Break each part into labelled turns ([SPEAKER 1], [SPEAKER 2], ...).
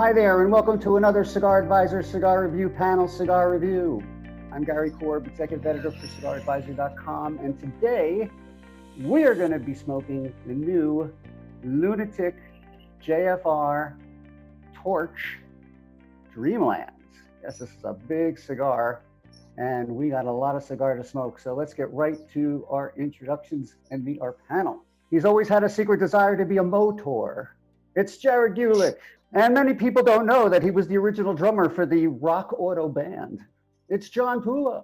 [SPEAKER 1] Hi there, and welcome to another Cigar Advisor Cigar Review panel cigar review. I'm Gary Korb, Executive Editor for CigarAdvisor.com, and today we are going to be smoking the new Lunatic JFR Torch Dreamlands. Yes, this is a big cigar, and we got a lot of cigar to smoke, so let's get right to our introductions and meet our panel. He's always had a secret desire to be a motor. It's Jared Gulick. And many people don't know that he was the original drummer for the Rock Auto Band. It's John Pula.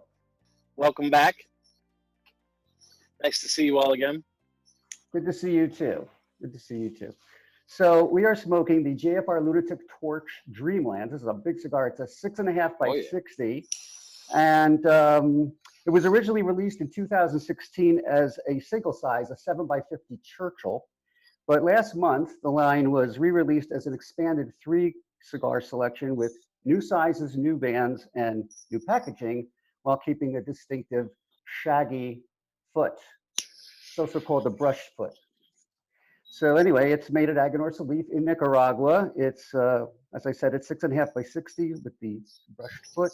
[SPEAKER 2] Welcome back. Nice to see you all again.
[SPEAKER 1] Good to see you too. Good to see you too. So we are smoking the JFR Lunatic Torch Dreamlands. This is a big cigar. It's a 6.5 by 60. And it was originally released in 2016 as a single size, a 7 by 50 Churchill. But last month, the line was re-released as an expanded 3 cigar selection with new sizes, new bands, and new packaging, while keeping a distinctive shaggy foot. It's also called the brush foot. So anyway, it's made at Aganorsa Leaf in Nicaragua. It's, as I said, it's 6.5 by 60 with the brushed foot.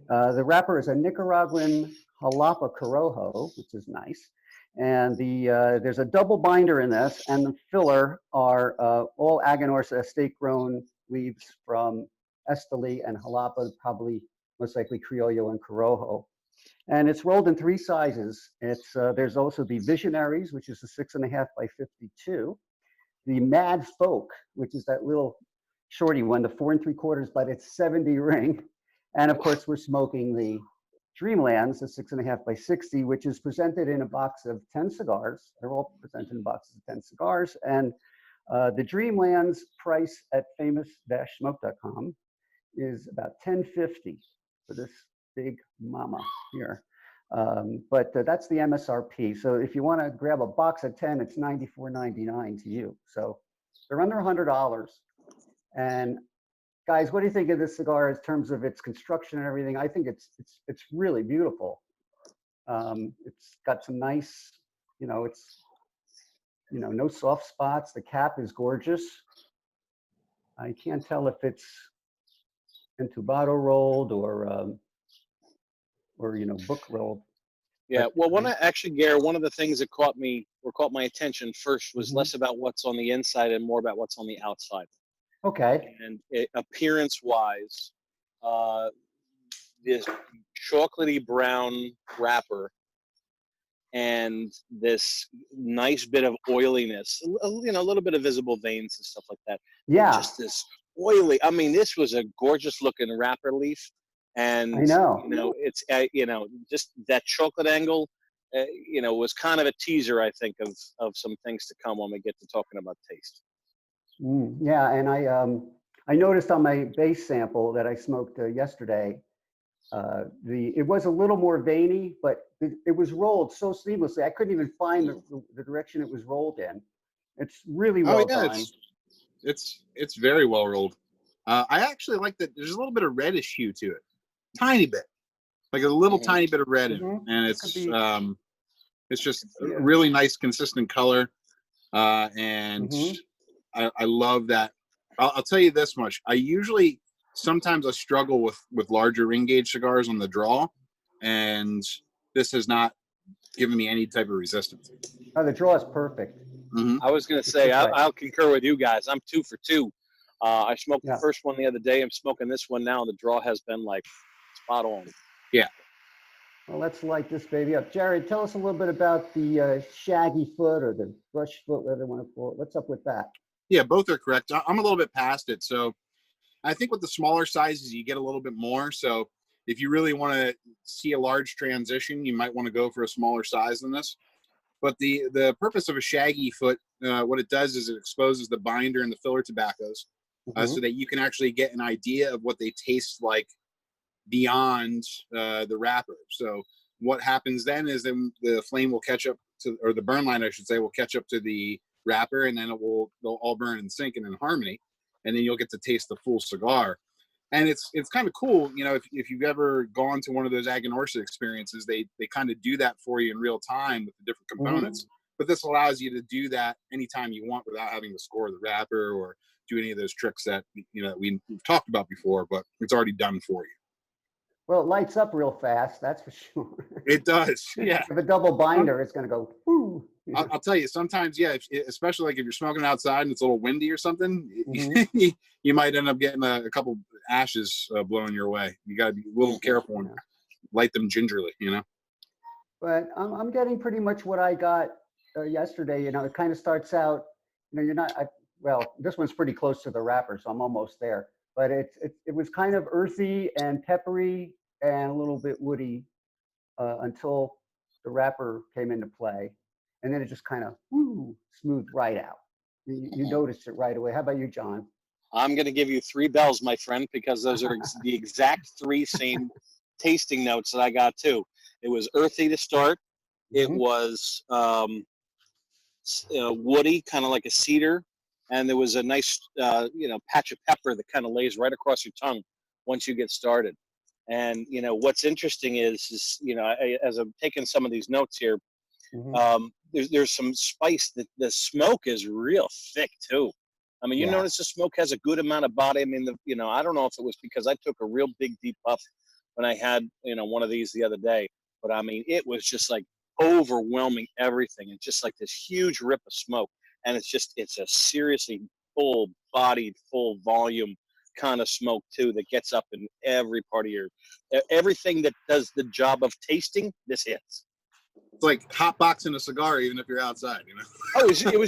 [SPEAKER 1] The wrapper is a Nicaraguan jalapa Corojo, which is nice. And there's a double binder in this, and the filler are all Aganorsa estate-grown leaves from Esteli and Jalapa, probably most likely Criollo and Corojo. And it's rolled in 3 sizes. It's there's also the Visionaries, which is a 6.5 by 52, the Mad Folk, which is that little shorty one, the 4 3/4, but it's 70 ring, and of course we're smoking the Dreamlands, the 6.5 by 60, which is presented in a box of 10 cigars. They're all presented in boxes of 10 cigars. And the Dreamlands price at famous-smoke.com is about $10.50 for this big mama here. But that's the MSRP. So if you want to grab a box of 10, it's $94.99 to you. So they're under $100. And guys, what do you think of this cigar in terms of its construction and everything? I think it's really beautiful. It's got some nice, no soft spots. The cap is gorgeous. I can't tell if it's entubado rolled or book rolled.
[SPEAKER 2] Yeah, well, Gary, one of the things that caught my attention first was less about what's on the inside and more about what's on the outside.
[SPEAKER 1] Okay.
[SPEAKER 2] And appearance-wise, this chocolatey brown wrapper and this nice bit of oiliness, a little bit of visible veins and stuff like that.
[SPEAKER 1] Yeah.
[SPEAKER 2] Just this oily. I mean, this was a gorgeous-looking wrapper leaf, and
[SPEAKER 1] I know.
[SPEAKER 2] it's just that chocolate angle. Was kind of a teaser, I think, of some things to come when we get to talking about taste.
[SPEAKER 1] Yeah, and I noticed on my base sample that I smoked yesterday, it was a little more veiny, but it was rolled so seamlessly. I couldn't even find the direction it was rolled in. It's really well done.
[SPEAKER 3] It's very well rolled. I actually like that. There's a little bit of reddish hue to it, tiny bit, like a little tiny bit of red in it, and it's just a really nice, consistent color, and. I love that. I'll tell you this much. Sometimes I struggle with larger ring gauge cigars on the draw, and this has not given me any type of resistance.
[SPEAKER 1] Oh, the draw is perfect.
[SPEAKER 2] I was going to say, I'll concur with you guys. I'm 2 for 2. I smoked the first one the other day. I'm smoking this one now. The draw has been like spot on.
[SPEAKER 3] Yeah.
[SPEAKER 1] Well, let's light this baby up. Jared, tell us a little bit about the shaggy foot or the brush foot, whatever you want to call it. What's up with that?
[SPEAKER 3] Yeah, both are correct. I'm a little bit past it. So I think with the smaller sizes, you get a little bit more. So if you really want to see a large transition, you might want to go for a smaller size than this. But the purpose of a shaggy foot, what it does is it exposes the binder and the filler tobaccos so that you can actually get an idea of what they taste like beyond the wrapper. So what happens then is then the flame will catch up to, or the burn line, I should say, will catch up to the wrapper, and then they'll all burn in sync and in harmony, and then you'll get to taste the full cigar. And it's kind of cool, if you've ever gone to one of those Aganorsa experiences, they kind of do that for you in real time with the different components. but this allows you to do that anytime you want without having to score the wrapper or do any of those tricks that we've talked about before, but it's already done for you.
[SPEAKER 1] Well, it lights up real fast, that's for sure.
[SPEAKER 3] It does, yeah.
[SPEAKER 1] If a double binder, it's going to go, whoo.
[SPEAKER 3] I'll tell you, sometimes, yeah, especially like if you're smoking outside and it's a little windy or something, you might end up getting a couple ashes blowing your way. You got to be a little careful and light them gingerly,
[SPEAKER 1] But I'm getting pretty much what I got yesterday. It kind of starts out, you're not, well, this one's pretty close to the wrapper, so I'm almost there. But it was kind of earthy and peppery and a little bit woody until the wrapper came into play. And then it just kind of smoothed right out. You noticed it right away. How about you, John?
[SPEAKER 2] I'm going to give you 3 bells, my friend, because those are the exact 3 same tasting notes that I got too. It was earthy to start. It was woody, kind of like a cedar. And there was a nice, patch of pepper that kind of lays right across your tongue once you get started. And, what's interesting is as I'm taking some of these notes here, there's some spice. The smoke is real thick too. I mean, you notice the smoke has a good amount of body. I mean, I don't know if it was because I took a real big deep puff when I had, one of these the other day, but I mean, it was just like overwhelming everything. It's just like this huge rip of smoke. And it's a seriously full bodied, full volume kind of smoke too, that gets up in every part of everything that does the job of tasting, this hits.
[SPEAKER 3] It's like hot boxing a cigar, even if you're outside,
[SPEAKER 2] Oh, it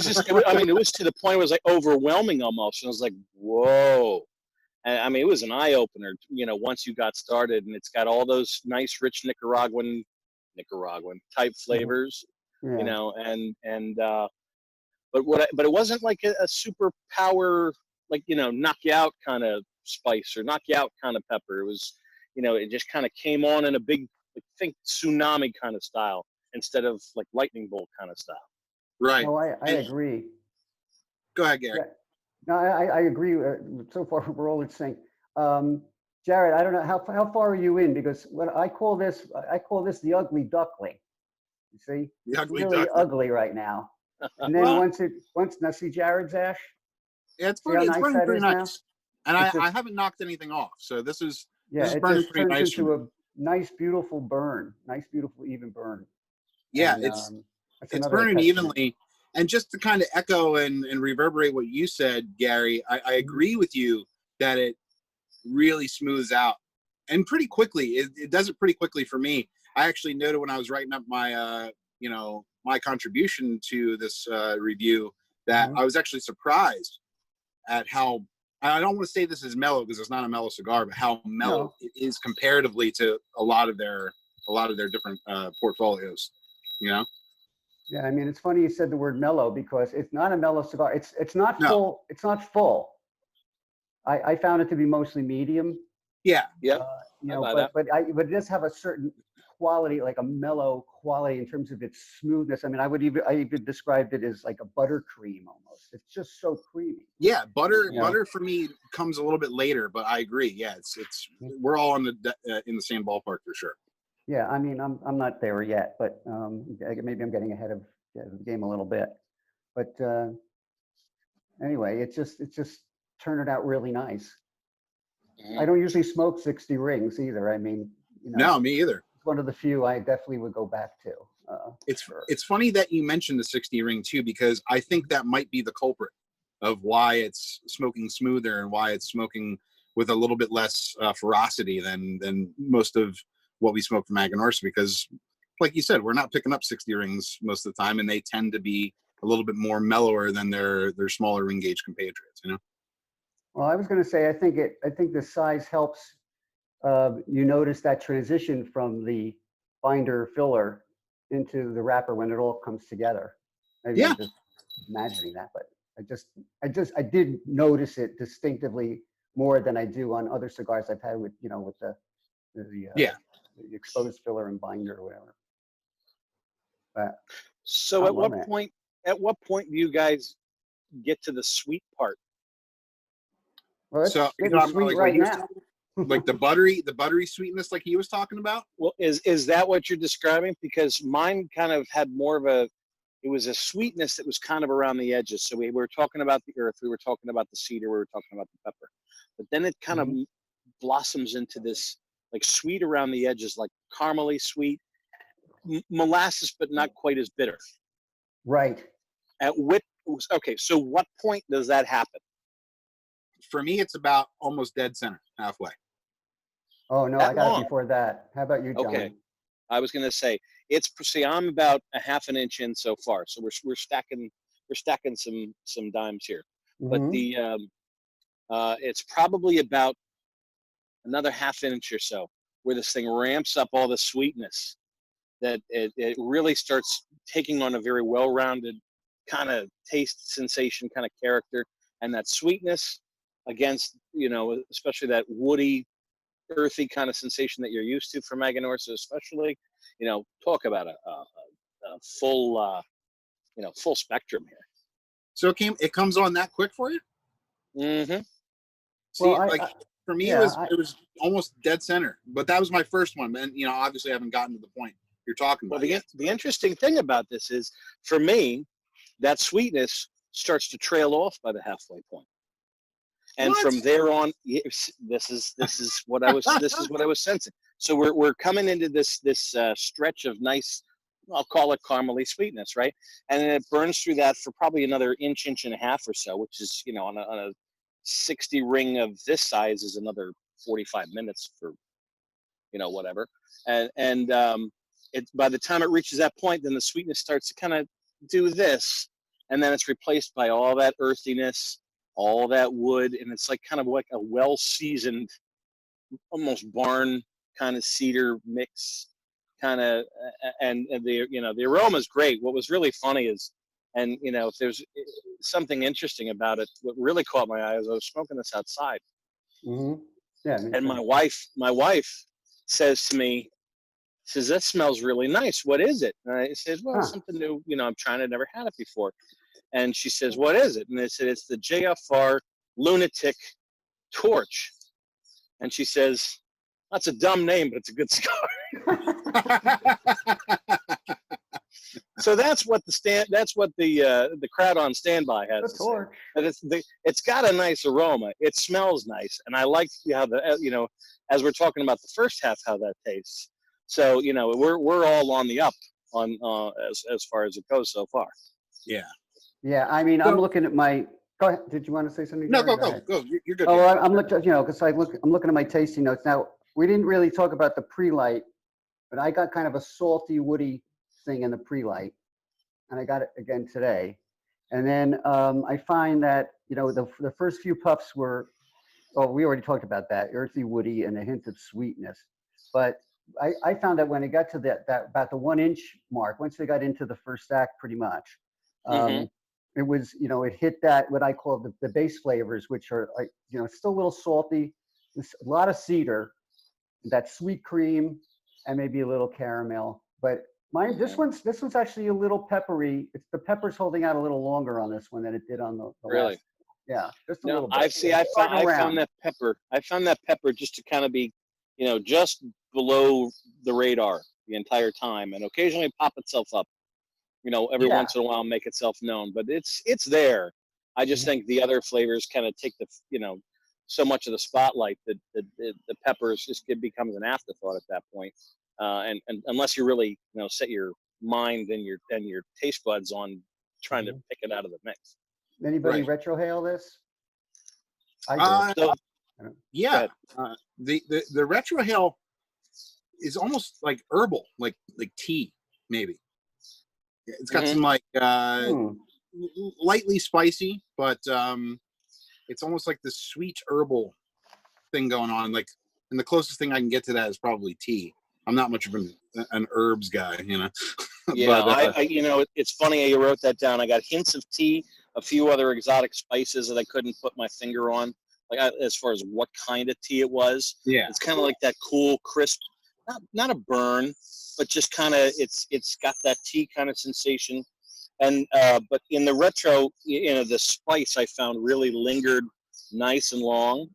[SPEAKER 2] was to the point where it was like overwhelming almost. And I was like, whoa. And I mean, it was an eye opener, once you got started, and it's got all those nice, rich Nicaraguan type flavors, but it wasn't like a super power, like, knock you out kind of spice or knock you out kind of pepper. It was, it just kind of came on in a big, think tsunami kind of style instead of like lightning bolt kind of style.
[SPEAKER 1] Right. Oh, I agree.
[SPEAKER 3] Go ahead, Gary.
[SPEAKER 1] Yeah. No, I agree. So far, we're all in sync. Jared, I don't know how far are you in, because what I call this the ugly duckling. You see, it's really ugly right now. And then once now see Jared's ash.
[SPEAKER 3] Yeah, it's burning pretty nice. And I haven't knocked anything off, so this is burning pretty nice.
[SPEAKER 1] Into a nice, beautiful burn, nice, beautiful, even burn.
[SPEAKER 3] Yeah, and, it's burning evenly. And just to kind of echo and reverberate what you said, Gary, I agree with you that it really smooths out and pretty quickly. It does it pretty quickly for me. I actually noted when I was writing up my my contribution to this review that I was actually surprised at how, I don't want to say this is mellow because it's not a mellow cigar, but how mellow it is comparatively to a lot of their different portfolios. Yeah,
[SPEAKER 1] I mean, it's funny you said the word mellow, because it's not a mellow cigar. It's not full. It's not full. I found it to be mostly medium.
[SPEAKER 2] Yeah.
[SPEAKER 1] But it does have a certain quality, like a mellow quality in terms of its smoothness. I mean, I even described it as like a buttercream almost. It's just so creamy.
[SPEAKER 3] Yeah, butter for me comes a little bit later, but I agree. Yeah, it's we're all in the same ballpark for sure.
[SPEAKER 1] Yeah, I mean, I'm not there yet, but maybe I'm getting ahead of the game a little bit. But anyway, it's just turned out really nice. I don't usually smoke 60 rings either. I mean,
[SPEAKER 3] no, me either.
[SPEAKER 1] It's one of the few I definitely would go back to.
[SPEAKER 3] It's funny that you mentioned the 60 ring too, because I think that might be the culprit of why it's smoking smoother and why it's smoking with a little bit less ferocity than most of what we smoke from Aganorsa, because like you said, we're not picking up 60 rings most of the time, and they tend to be a little bit more mellower than their smaller ring gauge compatriots,
[SPEAKER 1] Well, I was going to say, I think the size helps. You notice that transition from the binder filler into the wrapper when it all comes together. Maybe I'm just imagining that, but I did notice it distinctively more than I do on other cigars I've had with the exposed filler and binder or whatever. But
[SPEAKER 2] so at what point do you guys get to the sweet part?
[SPEAKER 1] Well,
[SPEAKER 3] so
[SPEAKER 1] sweet right now.
[SPEAKER 3] Like the buttery sweetness, like he was talking about.
[SPEAKER 2] Well, is that what you're describing? Because mine kind of had more of a it was a sweetness that was kind of around the edges. So we were talking about the earth, we were talking about the cedar, we were talking about the pepper, but then it kind of blossoms into this like sweet around the edges, like caramely sweet, molasses, but not quite as bitter.
[SPEAKER 1] Right.
[SPEAKER 2] Okay, so what point does that happen?
[SPEAKER 3] For me, it's about almost dead center, halfway.
[SPEAKER 1] Oh no, I got it before that. How about you, John?
[SPEAKER 2] Okay, I was gonna say I'm about a half an inch in so far, so we're stacking some dimes here, but the it's probably about another half inch or so where this thing ramps up all the sweetness that it really starts taking on a very well-rounded kind of taste, sensation, kind of character, and that sweetness against, especially that woody, earthy kind of sensation that you're used to from Aganorsa, especially, talk about a full, full spectrum here.
[SPEAKER 3] So it comes on that quick for you?
[SPEAKER 2] Mm-hmm.
[SPEAKER 3] See, well, for me, it was almost dead center, but that was my first one. And, obviously I haven't gotten to the point you're talking about.
[SPEAKER 2] Well, the interesting thing about this is, for me, that sweetness starts to trail off by the halfway point. And from there on, this is what I was sensing. So we're coming into this stretch of nice, I'll call it caramely sweetness, right? And then it burns through that for probably another inch and a half or so, which is, on a 60 ring of this size is another 45 minutes for, whatever. And by the time it reaches that point, then the sweetness starts to kind of do this, and then it's replaced by all that earthiness, all that wood, and it's like kind of like a well-seasoned, almost barn kind of cedar mix, kind of, and the aroma is great. What was really funny is, and if there's something interesting about it, what really caught my eye is I was smoking this outside, and my wife says to me, says, "That smells really nice. What is it?" And I said, "Well, something new. I'm trying it. Never had it before." And she says, "What is it?" And I said, "It's the JFR Lunatic Torch." And she says, "That's a dumb name, but it's a good cigar." So that's what the crowd on standby has to say. It's got a nice aroma. It smells nice, and I like how as we're talking about the first half, how that tastes. So we're all on the up on as far as it goes so far.
[SPEAKER 3] Yeah.
[SPEAKER 1] Yeah, I mean, I'm looking at my. Go ahead. Did you want to say something?
[SPEAKER 3] No, go. You're good.
[SPEAKER 1] Oh, I'm looking. Because I'm looking at my tasting notes now. We didn't really talk about the pre-light, but I got kind of a salty, woody thing in the pre-light, and I got it again today. And then I find that the first few puffs were, we already talked about that, earthy, woody, and a hint of sweetness. But I found that when it got to that about the 1 inch mark, once they got into the first stack, pretty much. It was, it hit that, what I call the base flavors, which are like, still a little salty, a lot of cedar, that sweet cream, and maybe a little caramel. But this one's actually a little peppery. The pepper's holding out a little longer on this one than it did on the
[SPEAKER 2] really
[SPEAKER 1] last. Yeah, just a little bit.
[SPEAKER 2] I found that pepper just to kind of be, just below the radar the entire time, and occasionally pop itself up. Every once in a while make itself known, but it's there. I just think the other flavors kind of take the, so much of the spotlight that the peppers just becomes an afterthought at that point. And unless you really, set your mind and your taste buds on trying to pick it out of the mix.
[SPEAKER 1] Anybody retrohale this? I did.
[SPEAKER 3] Yeah. The retrohale is almost like herbal, like tea, maybe. It's got some like lightly spicy, but it's almost like this sweet herbal thing going on. Like, and the closest thing I can get to that is probably tea. I'm not much of an herbs guy,
[SPEAKER 2] Yeah,
[SPEAKER 3] but,
[SPEAKER 2] it's funny you wrote that down. I got hints of tea, a few other exotic spices that I couldn't put my finger on, as far as what kind of tea it was.
[SPEAKER 3] Yeah,
[SPEAKER 2] it's kind of like that cool, crisp, not a burn, but just kind of it's got that tea kind of sensation. And but in the retro, the spice I found really lingered nice and long,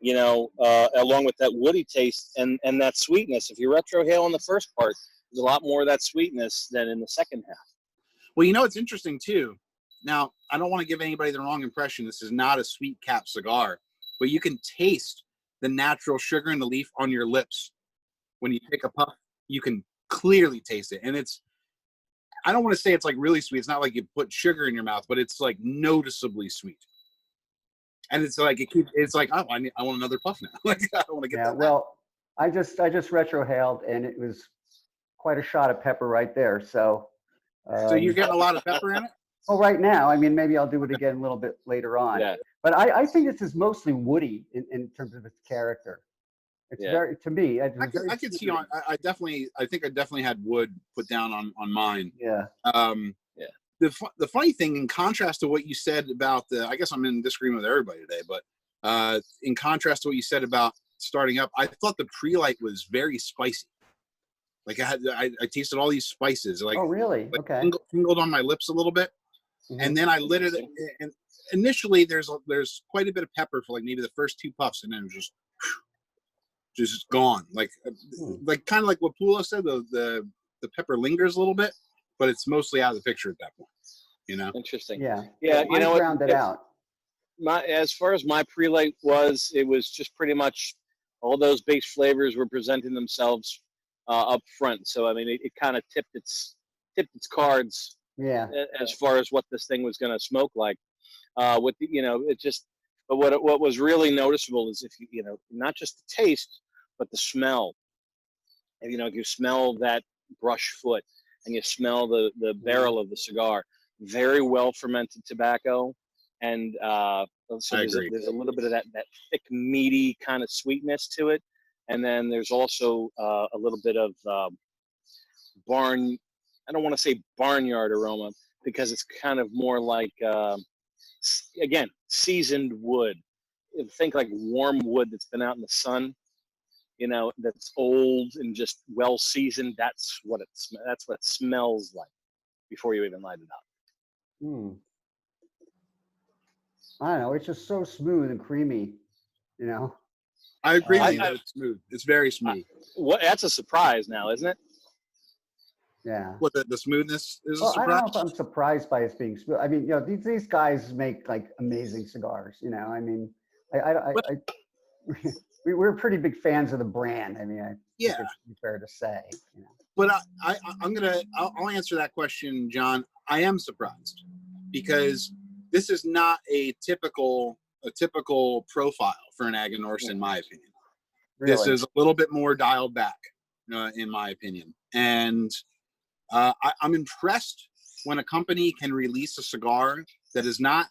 [SPEAKER 2] along with that woody taste and that sweetness. If you retrohale in the first part, there's a lot more of that sweetness than in the second half.
[SPEAKER 3] Well, you know, it's interesting too. Now, I don't want to give anybody the wrong impression. This is not a sweet cap cigar, but you can taste the natural sugar in the leaf on your lips. When you take a puff, you can clearly taste it. And I don't want to say it's like really sweet. It's not like you put sugar in your mouth, but it's like noticeably sweet. And it's like, it's like, oh, I want another puff now. Like, I want to get that.
[SPEAKER 1] Well, I just retrohaled, and it was quite a shot of pepper right there. So,
[SPEAKER 3] so you're getting a lot of pepper in it?
[SPEAKER 1] Well, right now, I mean, maybe I'll do it again a little bit later on.
[SPEAKER 2] Yeah.
[SPEAKER 1] But I think this is mostly woody in terms of its character. It's very, to me,
[SPEAKER 3] I could see on. I think I definitely had wood put down on mine.
[SPEAKER 1] Yeah.
[SPEAKER 2] Yeah.
[SPEAKER 3] The funny thing, in contrast to what you said about I guess I'm in disagreement with everybody today, but in contrast to what you said about starting up, I thought the pre-light was very spicy. Like I tasted all these spices. Like,
[SPEAKER 1] oh, really?
[SPEAKER 3] Like
[SPEAKER 1] okay.
[SPEAKER 3] Tingled on my lips a little bit. And then I lit it, and initially there's quite a bit of pepper for like maybe the first 2 puffs, and then it was just gone. Like kind of like what Pulo said, the pepper lingers a little bit, but it's mostly out of the picture at that point. You know?
[SPEAKER 2] Interesting.
[SPEAKER 1] Yeah.
[SPEAKER 2] Yeah. You know,
[SPEAKER 1] rounded out.
[SPEAKER 2] As far as my pre-light was, it was just pretty much all those base flavors were presenting themselves up front. So I mean, it kind of tipped its cards.
[SPEAKER 1] Yeah.
[SPEAKER 2] As far as what this thing was going to smoke like, with the, you know, it just. But what was really noticeable is if you know, not just the taste, but the smell. And, you know, if you smell that brush foot and you smell the barrel of the cigar, very well fermented tobacco, and so there's a little bit of that thick, meaty kind of sweetness to it, and then there's also a little bit of I don't want to say barnyard aroma, because it's kind of more like, again, seasoned wood. Think like warm wood that's been out in the sun, you know, that's old and just well seasoned. That's what it smells like before you even light it up.
[SPEAKER 1] I don't know. It's just so smooth and creamy, you know.
[SPEAKER 3] I agree with you. It's smooth. It's very smooth.
[SPEAKER 2] That's a surprise now, isn't it?
[SPEAKER 1] Yeah.
[SPEAKER 3] What the smoothness is a surprise?
[SPEAKER 1] I don't know if I'm surprised by it being smooth. I mean, you know, these guys make like amazing cigars. You know, I mean, we're pretty big fans of the brand. I mean, I think it's fair to say. You know.
[SPEAKER 3] But I'll answer that question, John. I am surprised because this is not a typical profile for an Aganorsa, in my opinion. Really? This is a little bit more dialed back, in my opinion, and I'm impressed when a company can release a cigar that is not,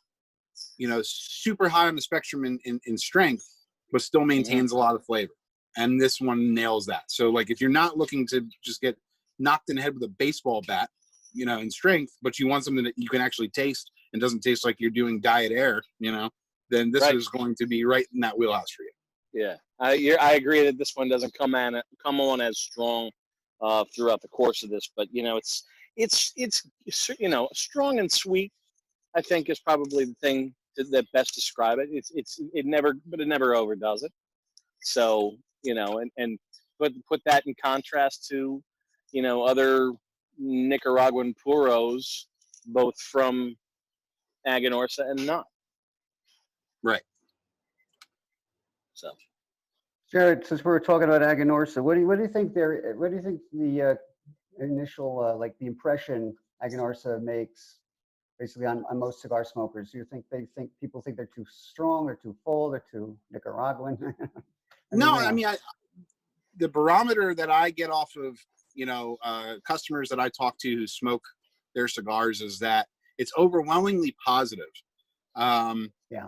[SPEAKER 3] you know, super high on the spectrum in strength, but still maintains a lot of flavor. And this one nails that. So, like, if you're not looking to just get knocked in the head with a baseball bat, you know, in strength, but you want something that you can actually taste and doesn't taste like you're doing diet air, you know, then this is going to be right in that wheelhouse for you.
[SPEAKER 2] Yeah, I agree that this one doesn't come on as strong throughout the course of this, but you know, it's you know, strong and sweet, I think, is probably the thing that best describe it. It never overdoes it. So, you know, and put that in contrast to, you know, other Nicaraguan puros, both from Aganorsa and not.
[SPEAKER 3] Right.
[SPEAKER 2] So,
[SPEAKER 1] Jared, since we were talking about Aganorsa, what do you think the initial like the impression Aganorsa makes basically on most cigar smokers? Do you think people think they're too strong or too full or too Nicaraguan?
[SPEAKER 3] I mean, the barometer that I get off of, you know, customers that I talk to who smoke their cigars is that it's overwhelmingly positive.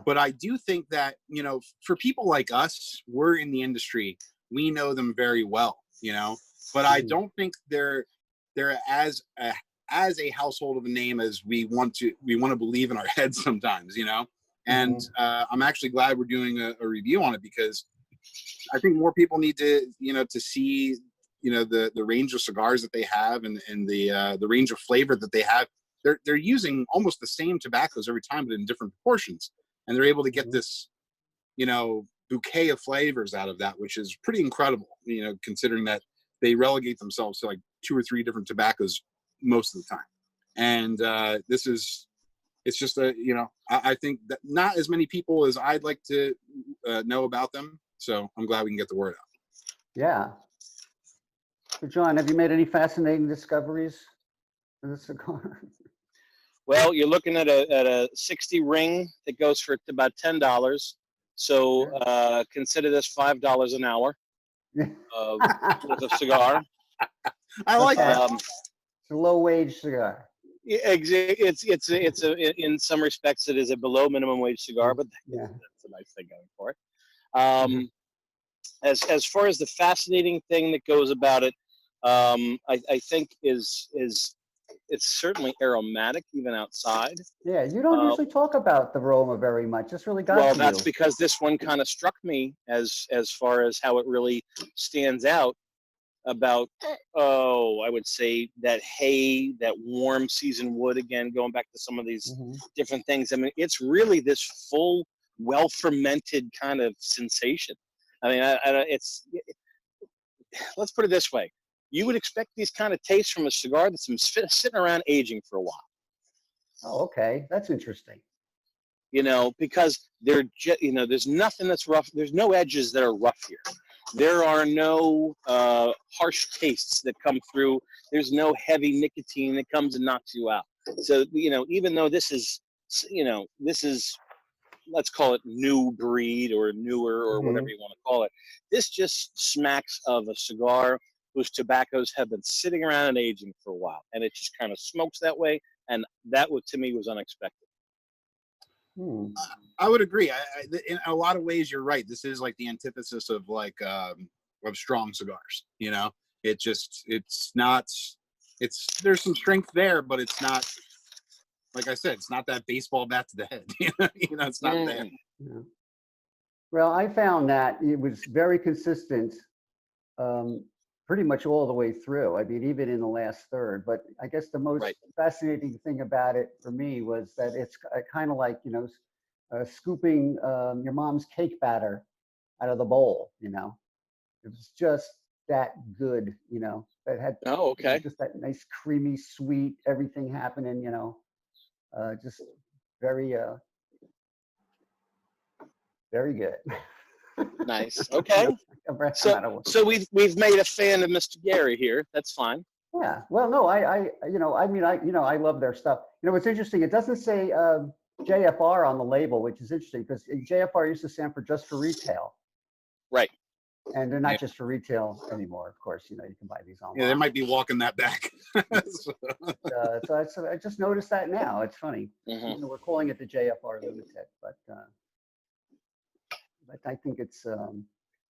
[SPEAKER 3] But I do think that, you know, for people like us, we're in the industry, we know them very well, you know, but I don't think they're as a household of a name as we want to believe in our heads sometimes, you know. And I'm actually glad we're doing a review on it, because I think more people need to, you know, to see, you know, the range of cigars that they have and the range of flavor that they have. They're using almost the same tobaccos every time, but in different proportions, and they're able to get this, you know, bouquet of flavors out of that, which is pretty incredible, you know, considering that they relegate themselves to like 2 or 3 different tobaccos most of the time. And it's just I think that not as many people as I'd like to know about them. So I'm glad we can get the word out.
[SPEAKER 1] Yeah. So John, have you made any fascinating discoveries in the cigar?
[SPEAKER 2] Well, you're looking at a 60 ring that goes for about $10. So consider this $5 an hour worth of cigar.
[SPEAKER 3] I like that.
[SPEAKER 1] It's a low wage cigar.
[SPEAKER 2] It's in some respects it is a below minimum wage cigar, but that's a nice thing going for it. As far as the fascinating thing that goes about it, I think is it's certainly aromatic even outside.
[SPEAKER 1] Yeah, you don't usually talk about the aroma very much. This really got to you.
[SPEAKER 2] Well, that's because this one kind of struck me as far as how it really stands out about, I would say that hay, that warm seasoned wood, again, going back to some of these different things. I mean, it's really this full, well-fermented kind of sensation. I mean, let's put it this way. You would expect these kind of tastes from a cigar that's been sitting around aging for a while.
[SPEAKER 1] Oh, okay. That's interesting.
[SPEAKER 2] Because there's nothing that's rough. There's no edges that are rough here. There are no harsh tastes that come through. There's no heavy nicotine that comes and knocks you out. So, even though this is, let's call it new breed or newer or whatever you want to call it, this just smacks of a cigar whose tobaccos have been sitting around and aging for a while. And it just kind of smokes that way. And that, to me, was unexpected.
[SPEAKER 3] I would agree. In a lot of ways, you're right. This is like the antithesis of of strong cigars. There's some strength there, but it's not, like I said, it's not that baseball bat to the head. It's not there.
[SPEAKER 1] Yeah. Well, I found that it was very consistent, pretty much all the way through. I mean, even in the last third. But I guess the most fascinating thing about it for me was that it's kind of like, scooping your mom's cake batter out of the bowl. It was just that good. That had just that nice creamy sweet, everything happening. Just very very good.
[SPEAKER 2] Nice. Okay. So we've made a fan of Mr. Gary here. That's fine.
[SPEAKER 1] Yeah. Well, no, I love their stuff. What's interesting, it doesn't say JFR on the label, which is interesting because JFR used to stand for just for retail.
[SPEAKER 2] Right.
[SPEAKER 1] And they're not just for retail anymore, of course. You can buy these online.
[SPEAKER 3] Yeah, they might be walking that back.
[SPEAKER 1] So I just noticed that now. It's funny. We're calling it the JFR Lunatic, but I think it's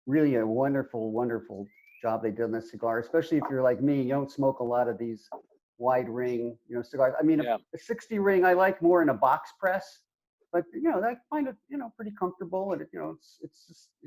[SPEAKER 1] really a wonderful, wonderful job they did on this cigar, especially if you're like me, you don't smoke a lot of these wide ring, cigars. I mean, a 60 ring I like more in a box press, but that kind of, pretty comfortable, and it's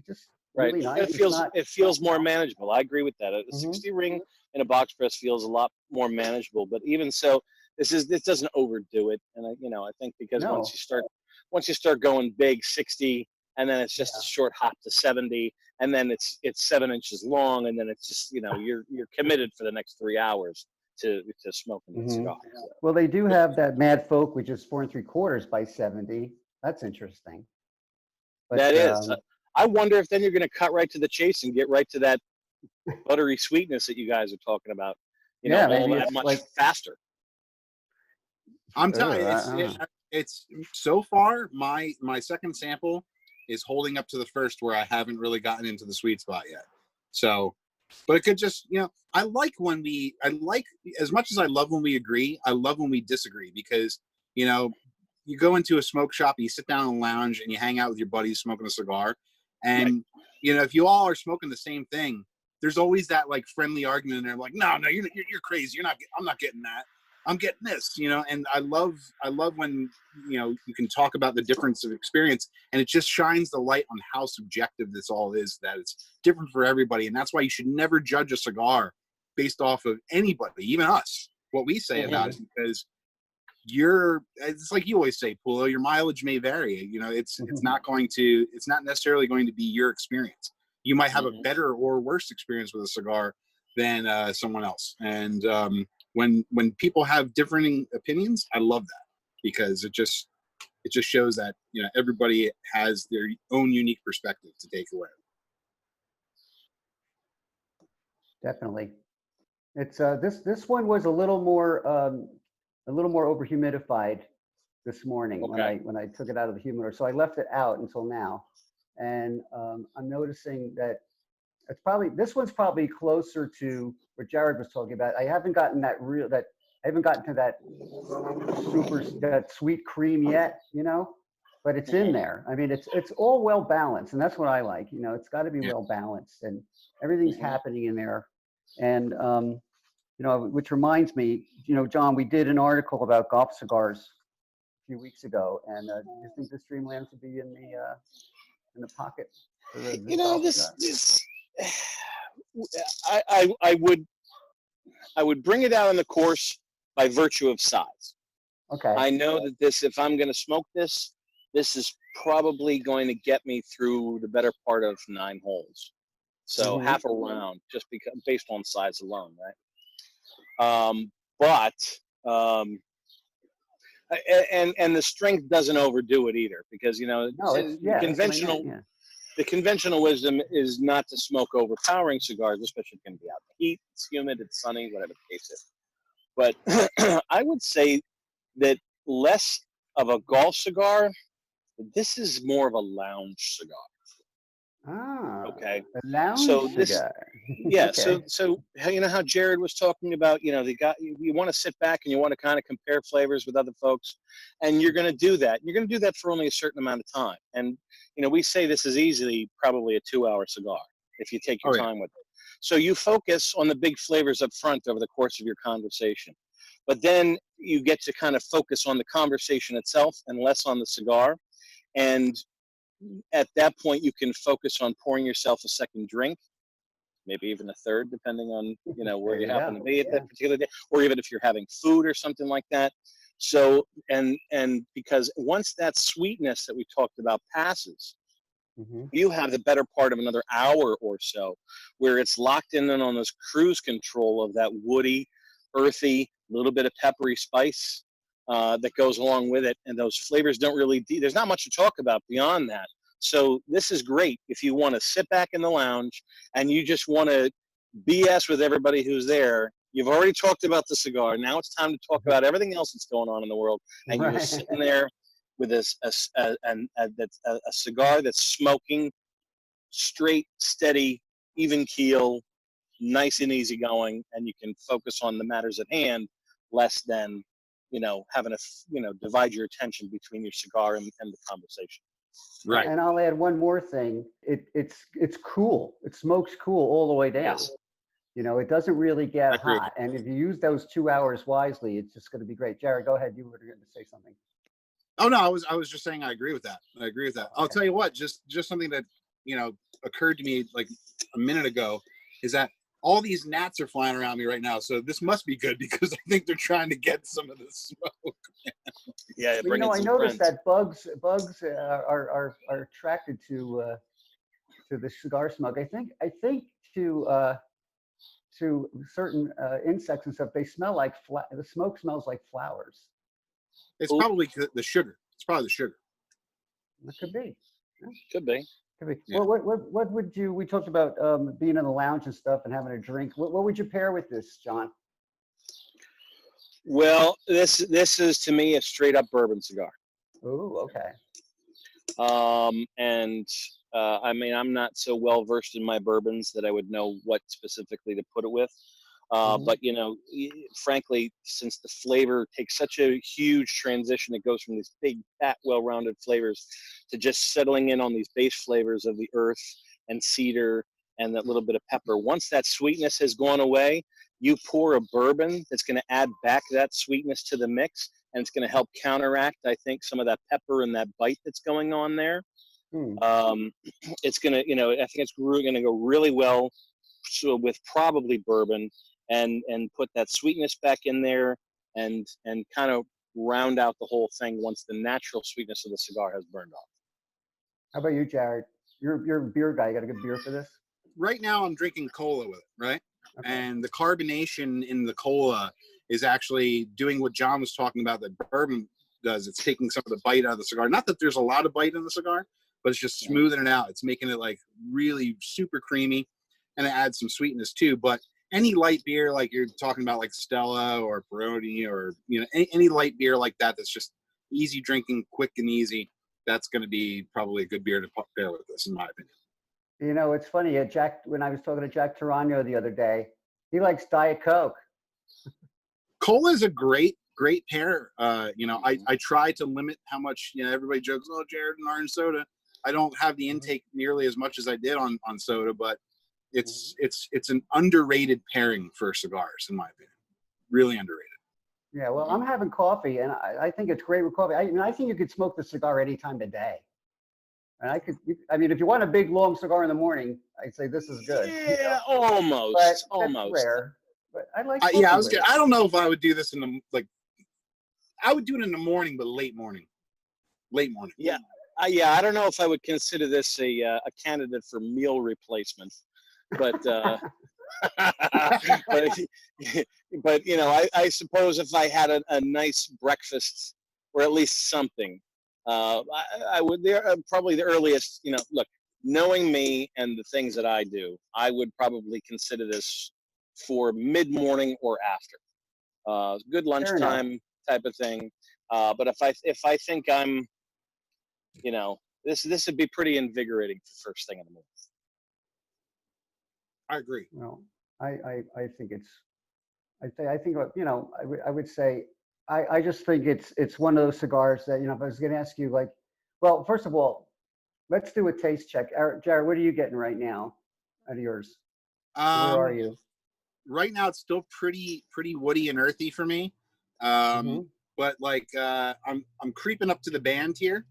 [SPEAKER 1] just really nice.
[SPEAKER 2] It feels more manageable. I agree with that. A 60 ring in a box press feels a lot more manageable, but even so, this doesn't overdo it. And I think because once you start going big, 60, and then it's just a short hop to 70, and then it's 7 inches long, and then it's just you're committed for the next 3 hours to smoking that cigar. So.
[SPEAKER 1] Well, they do have that Mad Folk, which is 4 3/4 by 70. That's interesting. But,
[SPEAKER 2] that is. I wonder if then you're going to cut right to the chase and get right to that buttery sweetness that you guys are talking about. Maybe it's much faster.
[SPEAKER 3] I'm telling you, it's so far my second sample is holding up to the first, where I haven't really gotten into the sweet spot yet. So, but it could just, I like as much as I love when we agree, I love when we disagree, because, you go into a smoke shop, you sit down in a lounge and you hang out with your buddies smoking a cigar. And, if you all are smoking the same thing, there's always that like friendly argument in there. Like, no, you're crazy. I'm not getting that. I'm getting this, and I love when, you can talk about the difference of experience, and it just shines the light on how subjective this all is, that it's different for everybody. And that's why you should never judge a cigar based off of anybody, even us, what we say about it, because it's like you always say, Pulo, your mileage may vary. It's not necessarily going to be your experience. You might have a better or worse experience with a cigar than someone else. And, when people have differing opinions, I love that, because it just shows that, you know, everybody has their own unique perspective to take away.
[SPEAKER 1] Definitely. It's this one was a little more over humidified this morning
[SPEAKER 2] Okay.
[SPEAKER 1] when I took it out of the humidor. So I left it out until now, and I'm noticing that this one's probably closer to what Jared was talking about. I haven't gotten I haven't gotten to that sweet cream yet, you know, but it's in there. I mean, it's all well balanced, and that's what I like. You know, it's got to be well balanced, and everything's happening in there. And you know, which reminds me, you know, John, we did an article about golf cigars a few weeks ago, and do you think this Dreamlands would be in the pocket for this
[SPEAKER 2] You know,
[SPEAKER 1] golf cigar?
[SPEAKER 2] I would bring it out on the course by virtue of size.
[SPEAKER 1] Okay.
[SPEAKER 2] I know that if I'm going to smoke this is probably going to get me through the better part of 9 holes. So half a round, just because based on size alone, right? And the strength doesn't overdo it either, because, you know, the conventional wisdom is not to smoke overpowering cigars, especially if it's going to be out in the heat, it's humid, it's sunny, whatever the case is. But I would say that less of a golf cigar, this is more of a lounge cigar.
[SPEAKER 1] Ah,
[SPEAKER 2] okay.
[SPEAKER 1] A lounge cigar.
[SPEAKER 2] Yeah.
[SPEAKER 1] Okay.
[SPEAKER 2] So you know how Jared was talking about, you know, you want to sit back and you want to kind of compare flavors with other folks, and you're going to do that. You're going to do that for only a certain amount of time. And, you know, we say this is easily probably a 2-hour cigar if you take your time with it. So you focus on the big flavors up front over the course of your conversation, but then you get to kind of focus on the conversation itself and less on the cigar. And at that point, you can focus on pouring yourself a second drink, maybe even a third, depending on, you know, where you happen to be at that particular day, or even if you're having food or something like that. So, and because once that sweetness that we talked about passes, you have the better part of another hour or so where it's locked in on this cruise control of that woody, earthy, little bit of peppery spice that goes along with it. And those flavors don't really, there's not much to talk about beyond that. So this is great if you want to sit back in the lounge and you just want to BS with everybody who's there. You've already talked about the cigar. Now it's time to talk about everything else that's going on in the world. And you're sitting there with a cigar that's smoking straight, steady, even keel, nice and easy going, and you can focus on the matters at hand less than, you know, having to, you know, divide your attention between your cigar and the conversation.
[SPEAKER 3] Right.
[SPEAKER 1] And I'll add one more thing. It's cool. It smokes cool all the way down.
[SPEAKER 2] Yes.
[SPEAKER 1] You know, it doesn't really get hot. And if you use those 2 hours wisely, it's just going to be great. Jared, go ahead. You were going to say something.
[SPEAKER 3] Oh no, I was just saying I agree with that. I'll tell you what, just something that, you know, occurred to me like a minute ago is that all these gnats are flying around me right now. So this must be good, because I think they're trying to get some of the smoke.
[SPEAKER 2] Yeah,
[SPEAKER 1] you know, I noticed that bugs are attracted to the cigar smoke. I think to certain insects and stuff, they smell like the smoke smells like flowers.
[SPEAKER 3] It's probably the sugar. It's probably the sugar.
[SPEAKER 1] It could be. Yeah.
[SPEAKER 2] Could be.
[SPEAKER 1] Yeah. Well, what would you? We talked about being in the lounge and stuff and having a drink. What would you pair with this, John?
[SPEAKER 2] Well, this is to me a straight up bourbon cigar.
[SPEAKER 1] Oh, okay.
[SPEAKER 2] I mean, I'm not so well versed in my bourbons that I would know what specifically to put it with. But, you know, frankly, since the flavor takes such a huge transition, it goes from these big, fat, well-rounded flavors to just settling in on these base flavors of the earth and cedar and that little bit of pepper. Once that sweetness has gone away, you pour a bourbon that's going to add back that sweetness to the mix, and it's going to help counteract, I think, some of that pepper and that bite that's going on there. It's going to, you know, I think it's going to go really well with probably bourbon, and put that sweetness back in there and kind of round out the whole thing once the natural sweetness of the cigar has burned off.
[SPEAKER 1] How about you, Jared? You're a beer guy. You got a good beer for this?
[SPEAKER 3] Right now I'm drinking cola with it, right? Okay. And the carbonation in the cola is actually doing what John was talking about that bourbon does. It's taking some of the bite out of the cigar. Not that there's a lot of bite in the cigar, but it's just smoothing it out. It's making it like really super creamy, and it adds some sweetness too. But any light beer, like you're talking about, like Stella or Peroni, or any light beer like that, that's just easy drinking, quick and easy, that's going to be probably a good beer to pair with this, in my opinion.
[SPEAKER 1] You know, it's funny. When I was talking to Jack Tarano the other day, he likes Diet Coke.
[SPEAKER 3] Cola is a great pair. I try to limit how much, everybody jokes, oh, Jared and orange soda. I don't have the intake nearly as much as I did on soda, but it's an underrated pairing for cigars, in my opinion. Really underrated.
[SPEAKER 1] Yeah, well, I'm having coffee, and I think it's great with coffee. I think you could smoke the cigar any time of day. And if you want a big, long cigar in the morning, I'd say this is good.
[SPEAKER 2] Yeah, almost.
[SPEAKER 1] But
[SPEAKER 2] almost.
[SPEAKER 1] That's rare. But I like
[SPEAKER 3] I don't know if I would do this I would do it in the morning, but late morning.
[SPEAKER 2] Yeah. I don't know if I would consider this a candidate for meal replacement, but but I suppose if I had a nice breakfast or at least something, I would. There probably the earliest. Look, knowing me and the things that I do, I would probably consider this for mid-morning or after. Good lunchtime type of thing. But if I think I'm, this would be pretty invigorating for first thing in the morning.
[SPEAKER 3] I agree.
[SPEAKER 1] Well, I think I would say I just think it's one of those cigars that, if I was going to ask you, like, well, first of all, let's do a taste check. Jared, what are you getting right now out of yours? Where are you?
[SPEAKER 3] Right now, it's still pretty woody and earthy for me. But I'm creeping up to the band here,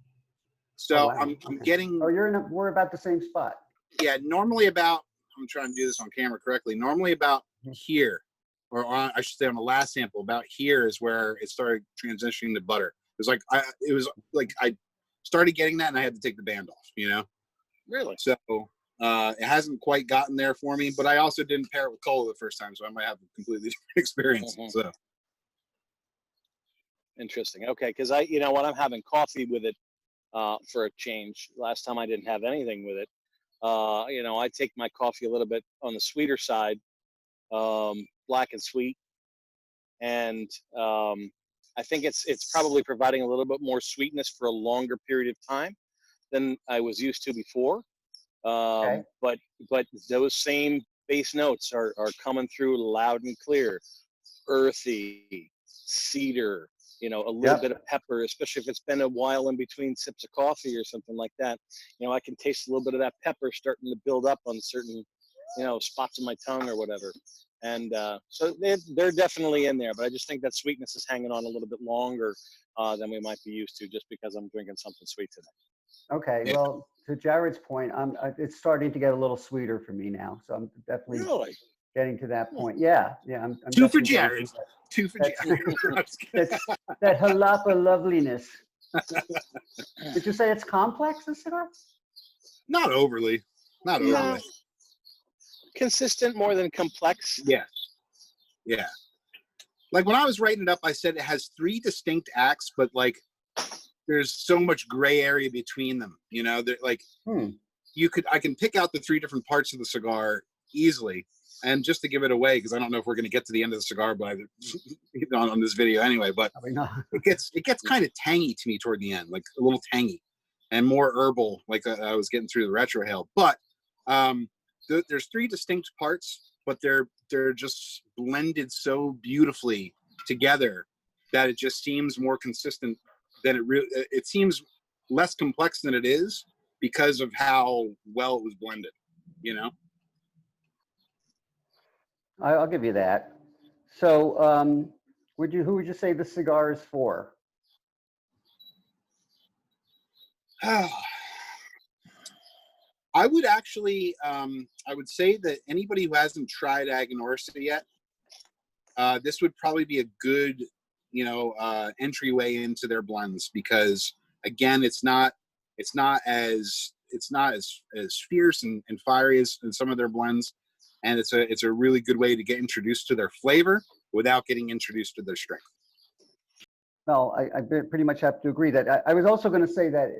[SPEAKER 3] so
[SPEAKER 1] wow.
[SPEAKER 3] I'm getting.
[SPEAKER 1] Oh, we're about the same spot.
[SPEAKER 3] Yeah, normally about. I'm trying to do this on camera correctly. Normally about here, or I should say on the last sample, about here is where it started transitioning to butter. It was like I started getting that, and I had to take the band off.
[SPEAKER 2] Really?
[SPEAKER 3] So it hasn't quite gotten there for me, but I also didn't pair it with cola the first time, so I might have a completely different experience. So
[SPEAKER 2] interesting. Okay, because when I'm having coffee with it for a change. Last time I didn't have anything with it. I take my coffee a little bit on the sweeter side, black and sweet, and I think it's probably providing a little bit more sweetness for a longer period of time than I was used to before.
[SPEAKER 1] Okay.
[SPEAKER 2] But those same base notes are coming through loud and clear, earthy, cedar, a little bit of pepper, especially if it's been a while in between sips of coffee or something like that. I can taste a little bit of that pepper starting to build up on certain, spots in my tongue or whatever. And so they're definitely in there, but I just think that sweetness is hanging on a little bit longer than we might be used to, just because I'm drinking something sweet today.
[SPEAKER 1] Okay, well, to Jared's point, it's starting to get a little sweeter for me now, so I'm definitely getting to that point. Yeah. I'm
[SPEAKER 3] two for Jared. Two for Jared.
[SPEAKER 1] That jalapa loveliness. Did you say it's complex, this cigar?
[SPEAKER 3] Not overly.
[SPEAKER 2] Consistent more than complex.
[SPEAKER 3] Yeah. Like when I was writing it up, I said it has 3 distinct acts, but there's so much gray area between them. I can pick out the 3 different parts of the cigar easily. And just to give it away, because I don't know if we're going to get to the end of the cigar, but on this video anyway. But it gets kind of tangy to me toward the end, like a little tangy, and more herbal, like I was getting through the Retrohale. But there's 3 distinct parts, but they're just blended so beautifully together that it just seems more consistent than it really. It seems less complex than it is because of how well it was blended.
[SPEAKER 1] I'll give you that. So, who would you say the cigar is for?
[SPEAKER 3] I would actually, I would say that anybody who hasn't tried Aganorsa yet, this would probably be a good, entryway into their blends, because again, it's not as fierce and fiery as in some of their blends. And it's a really good way to get introduced to their flavor. without getting introduced to their strength.
[SPEAKER 1] No, I pretty much have to agree that. I was also going to say that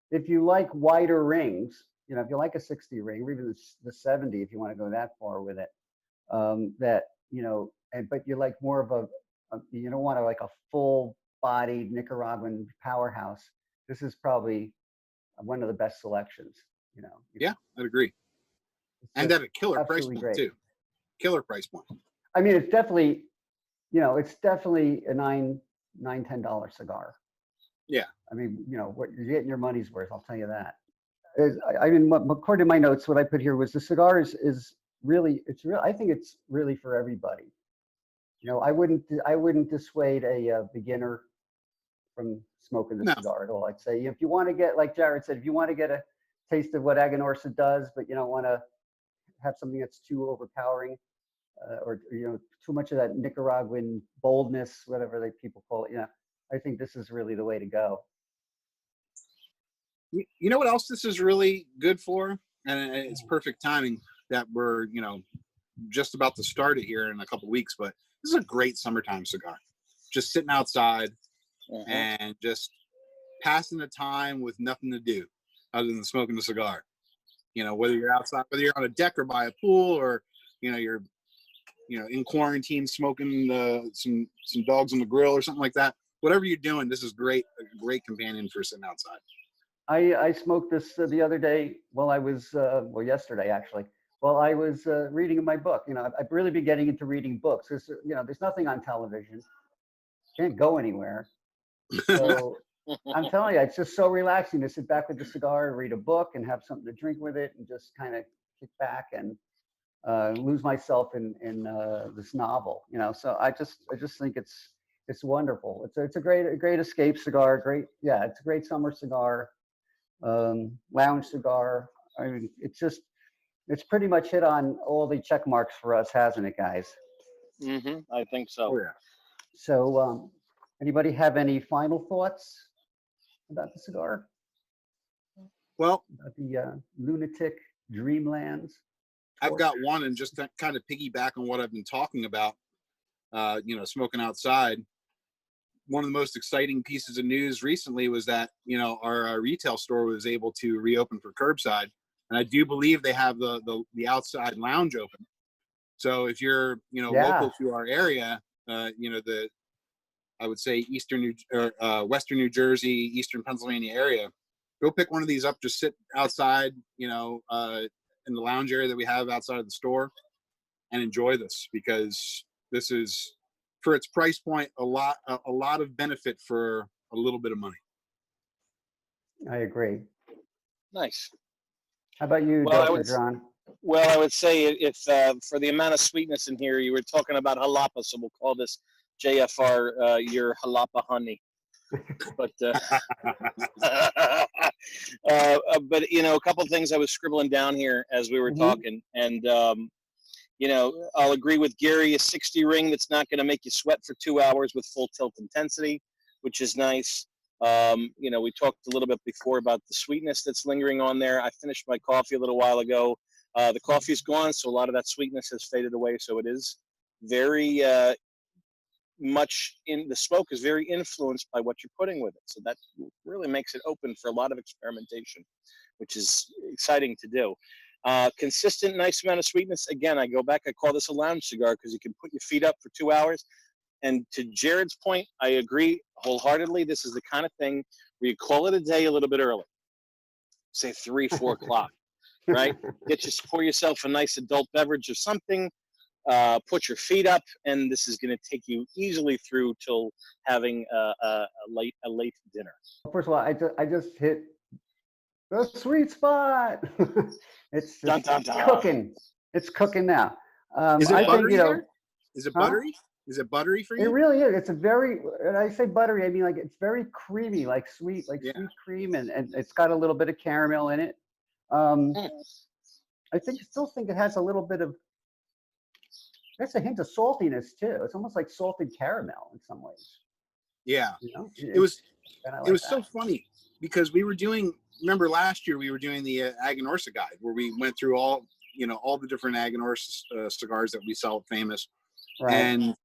[SPEAKER 1] if you like wider rings, you know, if you like a 60 ring or even the 70, if you want to go that far with it, that, you know, but you like more of you don't want to like a full-bodied Nicaraguan powerhouse. This is probably one of the best selections, you know.
[SPEAKER 3] Yeah, I'd agree. And at a killer price point too. Killer price point.
[SPEAKER 1] I mean, it's definitely, you know, it's definitely a $10 cigar.
[SPEAKER 3] Yeah.
[SPEAKER 1] I mean, you know, what you're getting your money's worth, I'll tell you that. I mean, according to my notes, what I put here was the cigar is really, I think it's really for everybody. You know, I wouldn't dissuade a beginner from smoking the cigar at all. I'd say if you want to get, like Jared said, if you want to get a taste of what Aganorsa does, but you don't want to have something that's too overpowering, or you know, too much of that Nicaraguan boldness, whatever people call it. You know, I think this is really the way to go.
[SPEAKER 3] You know what else this is really good for, and it's perfect timing that we're, you know, just about to start it here in a couple of weeks, but this is a great summertime cigar. Just sitting outside and just passing the time with nothing to do other than smoking a cigar. You know, whether you're outside, whether you're on a deck or by a pool, or you know, you're, you know, in quarantine smoking some dogs on the grill or something like that. Whatever you're doing, this is great. A great companion for sitting outside.
[SPEAKER 1] I smoked this the other day while I was, well, yesterday actually, while I was reading my book. You know, I've really been getting into reading books. You know, there's nothing on television. Can't go anywhere. So I'm telling you, it's just so relaxing to sit back with the cigar and read a book and have something to drink with it and just kind of kick back and lose myself in this novel. You know, so I just think it's wonderful. It's a great escape cigar. It's a great summer cigar. Lounge cigar. I mean, it's pretty much hit on all the check marks for us, hasn't it, guys?
[SPEAKER 2] I think so.
[SPEAKER 3] Oh yeah.
[SPEAKER 1] So, anybody have any final thoughts about the cigar?
[SPEAKER 3] Well,
[SPEAKER 1] About the Lunatic Dreamlands?
[SPEAKER 3] I've got one, and just to kind of piggyback on what I've been talking about, you know, smoking outside. One of the most exciting pieces of news recently was that, you know, our retail store was able to reopen for curbside, and I do believe they have the outside lounge open. So if you're, you know, local to our area, you know, I would say Western New Jersey, Eastern Pennsylvania area, go pick one of these up. Just sit outside, you know, in the lounge area that we have outside of the store, and enjoy this, because this is, for its price point, a lot of benefit for a little bit of money.
[SPEAKER 1] I agree.
[SPEAKER 2] Nice.
[SPEAKER 1] How about you, Dr. John?
[SPEAKER 2] Well, I would say if for the amount of sweetness in here, you were talking about jalapa, so we'll call this JFR your jalapa honey. But but you know, a couple of things I was scribbling down here as we were talking, and you know, I'll agree with Gary, a 60 ring that's not going to make you sweat for 2 hours with full tilt intensity, which is nice. You know, we talked a little bit before about the sweetness that's lingering on there. I finished my coffee a little while ago. The coffee's gone, so a lot of that sweetness has faded away. So it is very much in the smoke is very influenced by what you're putting with it. So that really makes it open for a lot of experimentation, which is exciting to do. Consistent, nice amount of sweetness. Again, I go back, I call this a lounge cigar because you can put your feet up for 2 hours. And to Jared's point, I agree wholeheartedly. This is the kind of thing where you call it a day a little bit early, say 3, 4 o'clock, right? Pour yourself a nice adult beverage or something, put your feet up, and this is going to take you easily through till having a late dinner.
[SPEAKER 1] First of all, I just hit the sweet spot. It's just cooking. It's cooking now.
[SPEAKER 3] Is it buttery?
[SPEAKER 1] Think, you know,
[SPEAKER 3] is it buttery? Is it buttery for you?
[SPEAKER 1] It really is. It's a very, and I say buttery, I mean like it's very creamy, like sweet, sweet cream, and it's got a little bit of caramel in it. I still think it has a little bit of, that's a hint of saltiness too. It's almost like salted caramel in some ways.
[SPEAKER 3] Yeah,
[SPEAKER 1] you know?
[SPEAKER 3] It was so funny because we were doing. Remember last year we were doing the Aganorsa guide where we went through all the different Aganorsa cigars that we sell at Famous,
[SPEAKER 1] Right.
[SPEAKER 3] And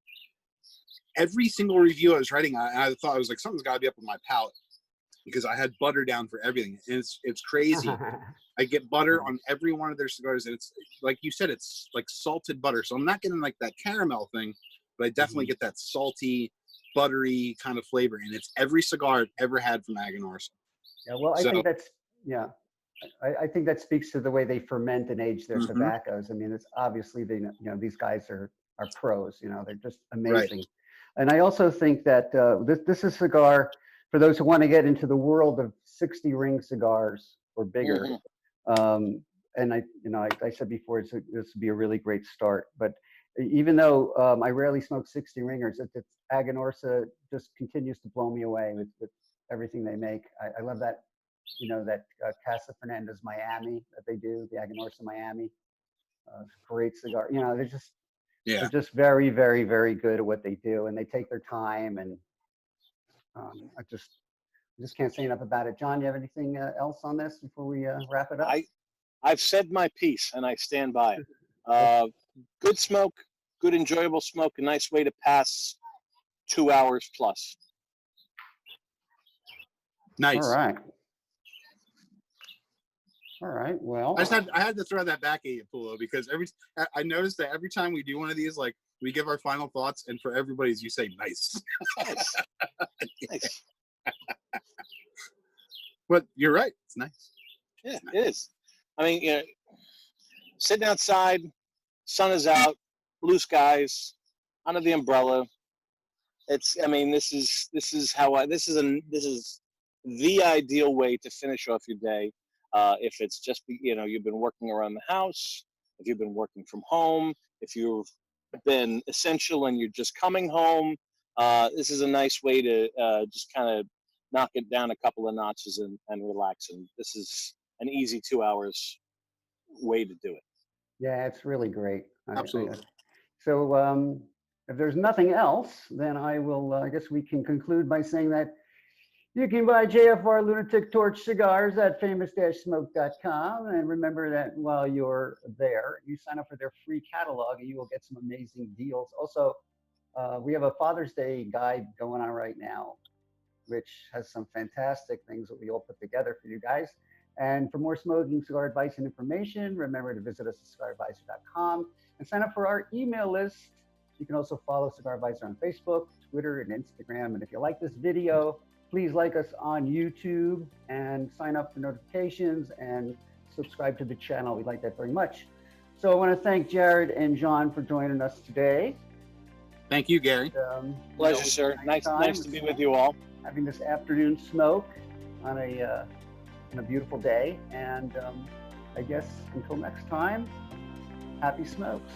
[SPEAKER 3] every single review I was writing, I thought I was like, something's got to be up with my palate, because I had butter down for everything. And it's crazy. I get butter on every one of their cigars, and it's like you said, it's like salted butter. So I'm not getting like that caramel thing, but I definitely get that salty, buttery kind of flavor. And it's every cigar I've ever had from Aganorsa.
[SPEAKER 1] Yeah, well, I
[SPEAKER 3] So,
[SPEAKER 1] think that's, yeah, I think that speaks to the way they ferment and age their tobaccos. I mean, it's obviously these guys are pros. They're just amazing.
[SPEAKER 3] Right.
[SPEAKER 1] And I also think that this is a cigar for those who want to get into the world of 60 ring cigars or bigger. And I said before, this would be a really great start. But even though I rarely smoke 60 ringers, it's Aganorsa just continues to blow me away with everything they make. I love that. That Casa Fernandez Miami that they do, the Aganorsa Miami, great cigar. They're just very, very, very good at what they do, and they take their time. And I just can't say enough about it. John, you have anything else on this before we wrap it up?
[SPEAKER 2] I've said my piece, and I stand by it. Good smoke, good enjoyable smoke, a nice way to pass 2 hours plus.
[SPEAKER 3] Nice.
[SPEAKER 1] All right. Well,
[SPEAKER 3] I had to throw that back at you, Pulo, because I noticed that every time we do one of these, like we give our final thoughts, and for everybody's, you say nice.
[SPEAKER 2] Nice.
[SPEAKER 3] But you're right. It's nice.
[SPEAKER 2] Yeah, it is. I mean, sitting outside, sun is out, blue skies, under the umbrella. This is the ideal way to finish off your day. If it's just, you've been working around the house, if you've been working from home, if you've been essential and you're just coming home, this is a nice way to just kind of knock it down a couple of notches and relax. And this is an easy 2 hours way to do it.
[SPEAKER 1] Yeah, it's really great.
[SPEAKER 3] Absolutely.
[SPEAKER 1] So if there's nothing else, then I guess we can conclude by saying that you can buy JFR Lunatic Torch cigars at famous-smoke.com. And remember that while you're there, you sign up for their free catalog and you will get some amazing deals. Also, we have a Father's Day guide going on right now, which has some fantastic things that we all put together for you guys. And for more smoking cigar advice and information, remember to visit us at cigaradvisor.com and sign up for our email list. You can also follow Cigar Advisor on Facebook, Twitter, and Instagram. And if you like this video, please like us on YouTube and sign up for notifications and subscribe to the channel. We like that very much. So I want to thank Jared and John for joining us today.
[SPEAKER 3] Thank you, Gary.
[SPEAKER 2] Pleasure, sir. Nice to be with you all.
[SPEAKER 1] Having this afternoon smoke on a beautiful day. And I guess until next time, happy smokes.